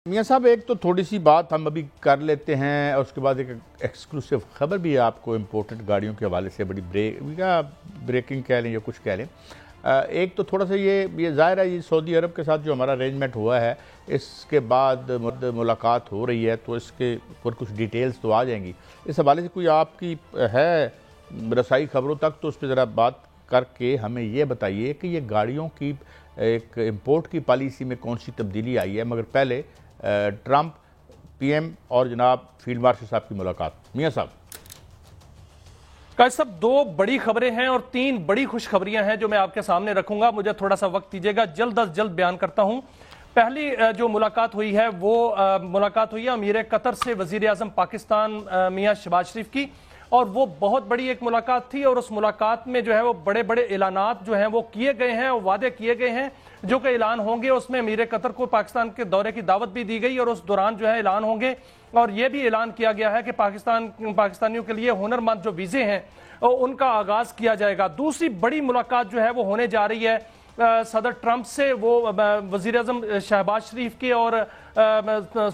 میاں صاحب ایک تو تھوڑی سی بات ہم ابھی کر لیتے ہیں اور اس کے بعد ایک ایکسکلوسیو خبر بھی آپ کو امپورٹنٹ گاڑیوں کے حوالے سے بڑی بریکنگ کہہ لیں یا کچھ کہہ لیں۔ ایک تو تھوڑا سا یہ ظاہر ہے، یہ سعودی عرب کے ساتھ جو ہمارا ارینجمنٹ ہوا ہے اس کے بعد ملاقات ہو رہی ہے، تو اس کے اوپر کچھ ڈیٹیلز تو آ جائیں گی۔ اس حوالے سے کوئی آپ کی ہے رسائی خبروں تک تو اس پہ ذرا بات کر کے ہمیں یہ بتائیے کہ یہ گاڑیوں کی ایک امپورٹ کی پالیسی میں کون سی تبدیلی آئی ہے۔ مگر پہلے ٹرمپ پی ایم اور جناب فیلڈ مارشل صاحب کی ملاقات۔ میاں صاحب قائد صاحب، دو بڑی خبریں ہیں اور تین بڑی خوشخبریاں ہیں جو میں آپ کے سامنے رکھوں گا۔ مجھے تھوڑا سا وقت دیجیے گا، جلد از جلد بیان کرتا ہوں۔ پہلی جو ملاقات ہوئی ہے وہ ملاقات ہوئی ہے امیر قطر سے وزیر اعظم پاکستان میاں شہباز شریف کی، اور وہ بہت بڑی ایک ملاقات تھی، اور اس ملاقات میں جو ہے وہ بڑے بڑے اعلانات جو ہیں وہ کیے گئے ہیں اور وعدے کیے گئے ہیں جو کہ اعلان ہوں گے۔ اس میں امیر قطر کو پاکستان کے دورے کی دعوت بھی دی گئی اور اس دوران جو ہے اعلان ہوں گے، اور یہ بھی اعلان کیا گیا ہے کہ پاکستانیوں کے لیے ہنرمند جو ویزے ہیں ان کا آغاز کیا جائے گا۔ دوسری بڑی ملاقات جو ہے وہ ہونے جا رہی ہے صدر ٹرمپ سے، وہ وزیر اعظم شہباز شریف کے اور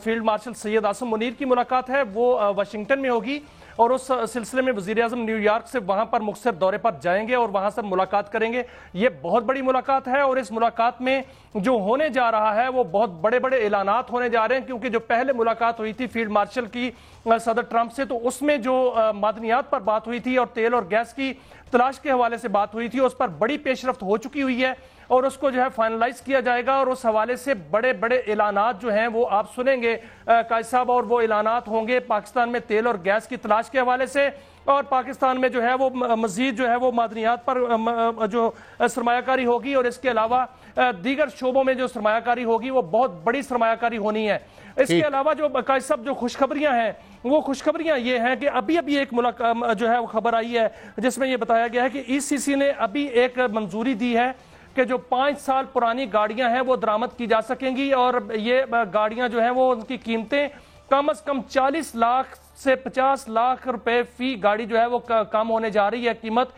فیلڈ مارشل سید عاصم منیر کی ملاقات ہے، وہ واشنگٹن میں ہوگی، اور اس سلسلے میں وزیر اعظم نیو یارک سے وہاں پر مختصر دورے پر جائیں گے اور وہاں سے ملاقات کریں گے۔ یہ بہت بڑی ملاقات ہے، اور اس ملاقات میں جو ہونے جا رہا ہے وہ بہت بڑے بڑے اعلانات ہونے جا رہے ہیں، کیونکہ جو پہلے ملاقات ہوئی تھی فیلڈ مارشل کی صدر ٹرمپ سے، تو اس میں جو معدنیات پر بات ہوئی تھی اور تیل اور گیس کی تلاش کے حوالے سے بات ہوئی تھی، اس پر بڑی پیش رفت ہو چکی ہوئی ہے اور اس کو جو ہے فائنلائز کیا جائے گا، اور اس حوالے سے بڑے بڑے اعلانات جو ہیں وہ آپ سنیں گے قائد صاحب، اور وہ اعلانات ہوں گے پاکستان میں تیل اور گیس کی تلاش کے حوالے سے، اور پاکستان میں جو ہے وہ مزید جو ہے وہ معدنیات پر جو سرمایہ کاری ہوگی، اور اس کے علاوہ دیگر شعبوں میں جو سرمایہ کاری ہوگی وہ بہت بڑی سرمایہ کاری ہونی ہے۔ اس کے علاوہ جو قائد صاحب جو خوشخبریاں ہیں وہ خوشخبریاں یہ ہیں کہ ابھی ایک جو ہے وہ خبر آئی ہے جس میں یہ بتایا گیا ہے کہ ای سی سی نے ابھی ایک منظوری دی ہے کہ جو 5 سال پرانی گاڑیاں ہیں وہ درآمد کی جا سکیں گی، اور یہ گاڑیاں جو ہیں وہ ان کی قیمتیں کم از کم 40 لاکھ سے 50 لاکھ روپے فی گاڑی جو ہے وہ کم ہونے جا رہی ہے قیمت،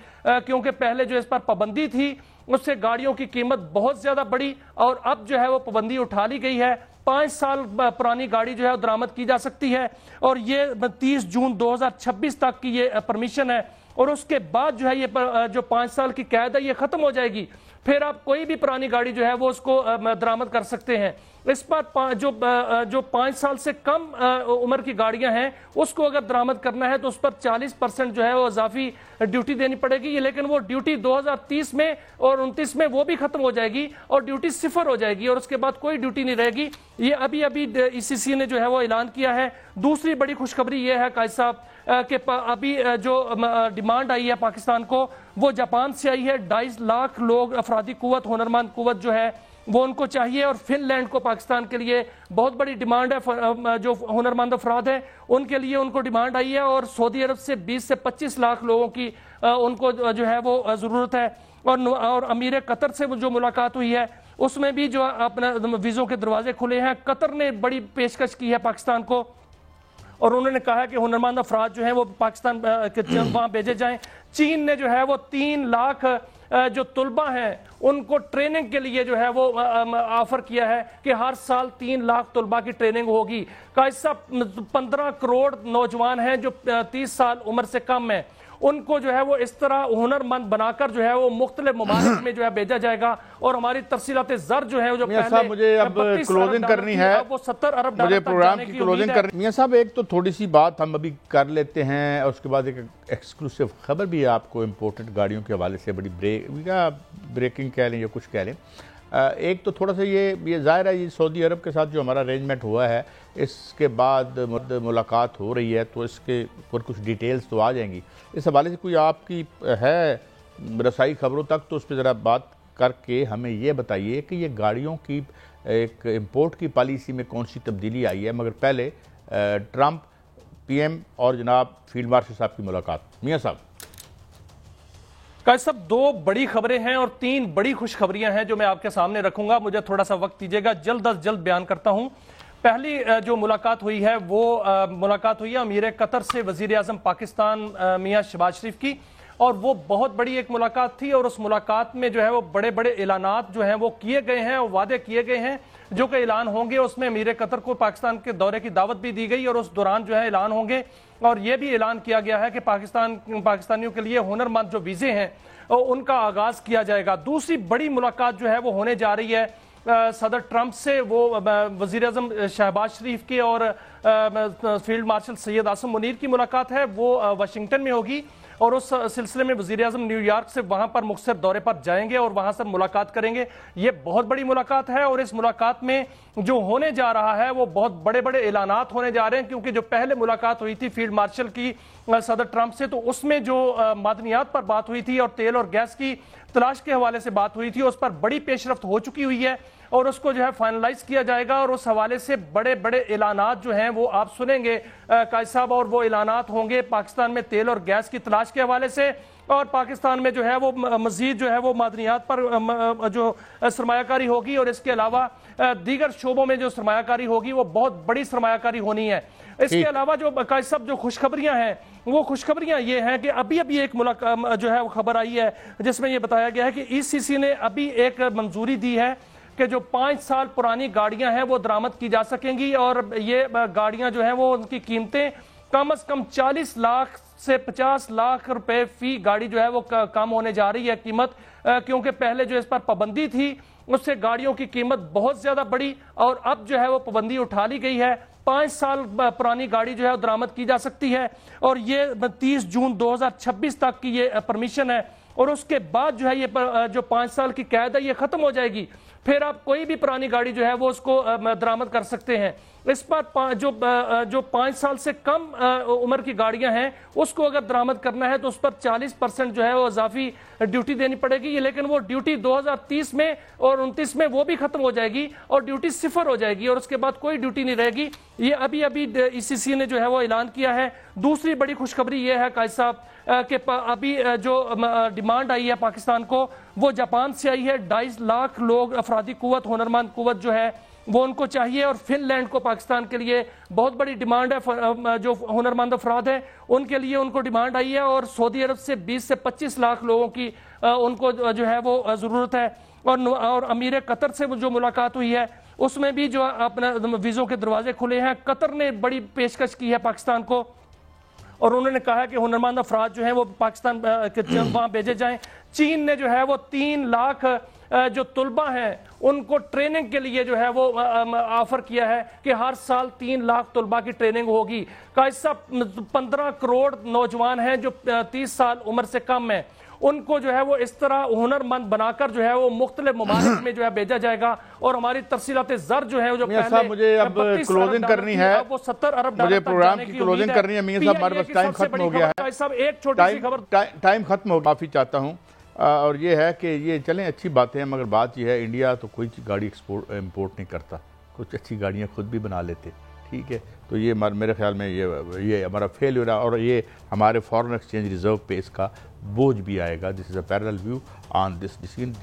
کیونکہ پہلے جو اس پر پابندی تھی اس سے گاڑیوں کی قیمت بہت زیادہ بڑی، اور اب جو ہے وہ پابندی اٹھا لی گئی ہے۔ 5 سال پرانی گاڑی جو ہے درآمد کی جا سکتی ہے، اور یہ 30 جون 2026 تک کی یہ پرمیشن ہے، اور اس کے بعد جو ہے یہ جو 5 سال کی قید ہے یہ ختم ہو جائے گی، پھر آپ کوئی بھی پرانی گاڑی جو ہے وہ اس کو درآمد کر سکتے ہیں۔ اس پر جو 5 سال سے کم عمر کی گاڑیاں ہیں اس کو اگر درآمد کرنا ہے تو اس پر 40% جو ہے وہ اضافی ڈیوٹی دینی پڑے گی، لیکن وہ ڈیوٹی 2030 میں اور 29 میں وہ بھی ختم ہو جائے گی اور ڈیوٹی 0 ہو جائے گی، اور اس کے بعد کوئی ڈیوٹی نہیں رہے گی۔ یہ ابھی ای سی سی نے جو ہے وہ اعلان کیا ہے۔ دوسری بڑی خوشخبری یہ ہے قائد صاحب کہ ابھی جو ڈیمانڈ آئی ہے پاکستان کو وہ جاپان سے آئی ہے۔ 2.5 لاکھ لوگ افرادی قوت، ہنرمند قوت جو ہے وہ ان کو چاہیے، اور فن لینڈ کو پاکستان کے لیے بہت بڑی ڈیمانڈ ہے، جو ہنرمند افراد ہیں ان کے لیے ان کو ڈیمانڈ آئی ہے، اور سعودی عرب سے 20 سے 25 لاکھ لوگوں کی ان کو جو ہے وہ ضرورت ہے، اور امیر قطر سے جو ملاقات ہوئی ہے اس میں بھی جو اپنا ویزوں کے دروازے کھلے ہیں۔ قطر نے بڑی پیشکش کی ہے پاکستان کو، اور انہوں نے کہا کہ ہنرمند افراد جو ہیں وہ پاکستان وہاں بھیجے جائیں۔ چین نے جو ہے وہ 3 لاکھ جو طلبہ ہیں ان کو ٹریننگ کے لیے جو ہے وہ آفر کیا ہے کہ ہر سال 3 لاکھ طلبہ کی ٹریننگ ہوگی۔ قائد صاحب 15 کروڑ نوجوان ہیں جو 30 سال عمر سے کم ہیں، ان کو جو ہے وہ اس طرح ہنرمند بنا کر جو ہے وہ مختلف ممالک میں جو ہے بھیجا جائے گا، اور ہماری ترسیلات زر جو ہے جو میاں صاحب مجھے اب کلوزنگ کرنی ہے، وہ 70 ارب ڈالر مجھے تک پروگرام جانے کی کی کلوزنگ امید ہے۔ کرنی۔ میاں صاحب ایک تو تھوڑی سی بات ہم ابھی کر لیتے ہیں اور اس کے بعد ایک ایکسکلوسیو خبر بھی آپ کو امپورٹنٹ گاڑیوں کے حوالے سے بڑی بریکنگ کہہ لیں یا کچھ کہہ لیں۔ ایک تو تھوڑا سا یہ ظاہر ہے، یہ سعودی عرب کے ساتھ جو ہمارا ارینجمنٹ ہوا ہے اس کے بعد ملاقات ہو رہی ہے، تو اس کے اوپر کچھ ڈیٹیلز تو آ جائیں گی۔ اس حوالے سے کوئی آپ کی ہے رسائی خبروں تک تو اس پہ ذرا بات کر کے ہمیں یہ بتائیے کہ یہ گاڑیوں کی ایک امپورٹ کی پالیسی میں کون سی تبدیلی آئی ہے۔ مگر پہلے ٹرمپ پی ایم اور جناب فیلڈ مارشل صاحب کی ملاقات۔ میاں صاحب قائد صاحب، دو بڑی خبریں ہیں اور تین بڑی خوشخبریاں ہیں جو میں آپ کے سامنے رکھوں گا۔ مجھے تھوڑا سا وقت دیجیے گا، جلد از جلد بیان کرتا ہوں۔ پہلی جو ملاقات ہوئی ہے وہ ملاقات ہوئی ہے امیر قطر سے وزیر اعظم پاکستان میاں شہباز شریف کی، اور وہ بہت بڑی ایک ملاقات تھی، اور اس ملاقات میں جو ہے وہ بڑے بڑے اعلانات جو ہیں وہ کیے گئے ہیں اور وعدے کیے گئے ہیں جو کہ اعلان ہوں گے، اس میں امیر قطر کو پاکستان کے دورے کی دعوت بھی دی گئی اور اس دوران جو ہے اعلان ہوں گے، اور یہ بھی اعلان کیا گیا ہے کہ پاکستانیوں کے لیے ہنرمند جو ویزے ہیں ان کا آغاز کیا جائے گا۔ دوسری بڑی ملاقات جو ہے وہ ہونے جا رہی ہے صدر ٹرمپ سے، وہ وزیر اعظم شہباز شریف کے اور فیلڈ مارشل سید عاصم منیر کی ملاقات ہے، وہ واشنگٹن میں ہوگی، اور اس سلسلے میں وزیر اعظم نیو یارک سے وہاں پر مختصر دورے پر جائیں گے اور وہاں سے ملاقات کریں گے۔ یہ بہت بڑی ملاقات ہے، اور اس ملاقات میں جو ہونے جا رہا ہے وہ بہت بڑے بڑے اعلانات ہونے جا رہے ہیں، کیونکہ جو پہلے ملاقات ہوئی تھی فیلڈ مارشل کی صدر ٹرمپ سے، تو اس میں جو معدنیات پر بات ہوئی تھی اور تیل اور گیس کی تلاش کے حوالے سے بات ہوئی تھی، اس پر بڑی پیش رفت ہو چکی ہوئی ہے اور اس کو جو ہے فائنلائز کیا جائے گا، اور اس حوالے سے بڑے بڑے اعلانات جو ہیں وہ آپ سنیں گے قائد صاحب، اور وہ اعلانات ہوں گے پاکستان میں تیل اور گیس کی تلاش کے حوالے سے، اور پاکستان میں جو ہے وہ مزید جو ہے وہ معدنیات پر جو سرمایہ کاری ہوگی، اور اس کے علاوہ دیگر شعبوں میں جو سرمایہ کاری ہوگی وہ بہت بڑی سرمایہ کاری ہونی ہے۔ اس کے علاوہ جو قائد صاحب جو خوشخبریاں ہیں وہ خوشخبریاں یہ ہیں کہ ابھی ایک جو ہے وہ خبر آئی ہے جس میں یہ بتایا گیا ہے کہ ای سی سی نے ابھی ایک منظوری دی ہے کہ جو 5 سال پرانی گاڑیاں ہیں وہ درآمد کی جا سکیں گی، اور یہ گاڑیاں جو ہیں وہ ان کی قیمتیں کم از کم 40 لاکھ سے 50 لاکھ روپے فی گاڑی جو ہے وہ کم ہونے جا رہی ہے قیمت، کیونکہ پہلے جو اس پر پابندی تھی اس سے گاڑیوں کی قیمت بہت زیادہ بڑی، اور اب جو ہے وہ پابندی اٹھا لی گئی ہے، 5 سال پرانی گاڑی جو ہے درآمد کی جا سکتی ہے، اور یہ 30 جون 2026 تک کی یہ پرمیشن ہے، اور اس کے بعد جو ہے یہ جو 5 سال کی قید ہے یہ ختم ہو جائے گی، پھر آپ کوئی بھی پرانی گاڑی جو ہے وہ اس کو درآمد کر سکتے ہیں۔ اس پر جو 5 سال سے کم عمر کی گاڑیاں ہیں اس کو اگر درآمد کرنا ہے تو اس پر 40% جو ہے وہ اضافی ڈیوٹی دینی پڑے گی، لیکن وہ ڈیوٹی 2030 میں اور 29 میں وہ بھی ختم ہو جائے گی اور ڈیوٹی 0 ہو جائے گی، اور اس کے بعد کوئی ڈیوٹی نہیں رہے گی۔ یہ ابھی ای سی سی نے جو ہے وہ اعلان کیا ہے۔ دوسری بڑی خوشخبری یہ ہے قائد صاحب کہ ابھی جو ڈیمانڈ آئی ہے پاکستان کو وہ جاپان سے آئی ہے، 2.5 لاکھ لوگ افرادی قوت، ہنرمند قوت جو ہے وہ ان کو چاہیے، اور فن لینڈ کو پاکستان کے لیے بہت بڑی ڈیمانڈ ہے، جو ہنرمند افراد ہیں ان کے لیے ان کو ڈیمانڈ آئی ہے، اور سعودی عرب سے 20 سے 25 لاکھ لوگوں کی ان کو جو ہے وہ ضرورت ہے، اور امیر قطر سے جو ملاقات ہوئی ہے اس میں بھی جو اپنا ویزوں کے دروازے کھلے ہیں۔ قطر نے بڑی پیشکش کی ہے پاکستان کو، اور انہوں نے کہا کہ ہنرمند افراد جو ہیں وہ پاکستان وہاں بھیجے جائیں۔ چین نے جو ہے وہ 3 لاکھ جو طلبہ ہیں ان کو ٹریننگ کے لیے جو ہے وہ آفر کیا ہے کہ ہر سال 3 لاکھ طلبہ کی ٹریننگ ہوگی۔ قائد صاحب 15 کروڑ نوجوان ہیں جو 30 سال عمر سے کم ہیں، ان کو جو ہے وہ اس طرح ہنرمند بنا کر جو ہے وہ مختلف ممالک میں جو ہے بھیجا جائے گا، اور ہماری ترسیلات زر جو ہے جو پہلے مجھے اب کلوزنگ کرنی ہے، وہ 70 ارب ڈالر مجھے پروگرام کی کلوزنگ کرنی ہے۔ میاں صاحب ہمارے پاس ٹائم ختم ہو گیا ہے، صاحب ایک چھوٹی سی خبر ٹائم ختم ہو، معافی چاہتا ہوں، اور یہ ہے کہ یہ چلیں اچھی باتیں ہیں، مگر بات یہ ہے انڈیا تو کوئی گاڑی امپورٹ نہیں کرتا، کچھ اچھی گاڑیاں خود بھی بنا لیتے، ٹھیک ہے، تو یہ میرے خیال میں یہ ہمارا فیل ہو رہا، اور یہ ہمارے فارن ایکسچینج ریزرو پہ اس کا بوجھ بھی آئے گا۔ This is a parallel view on this decision.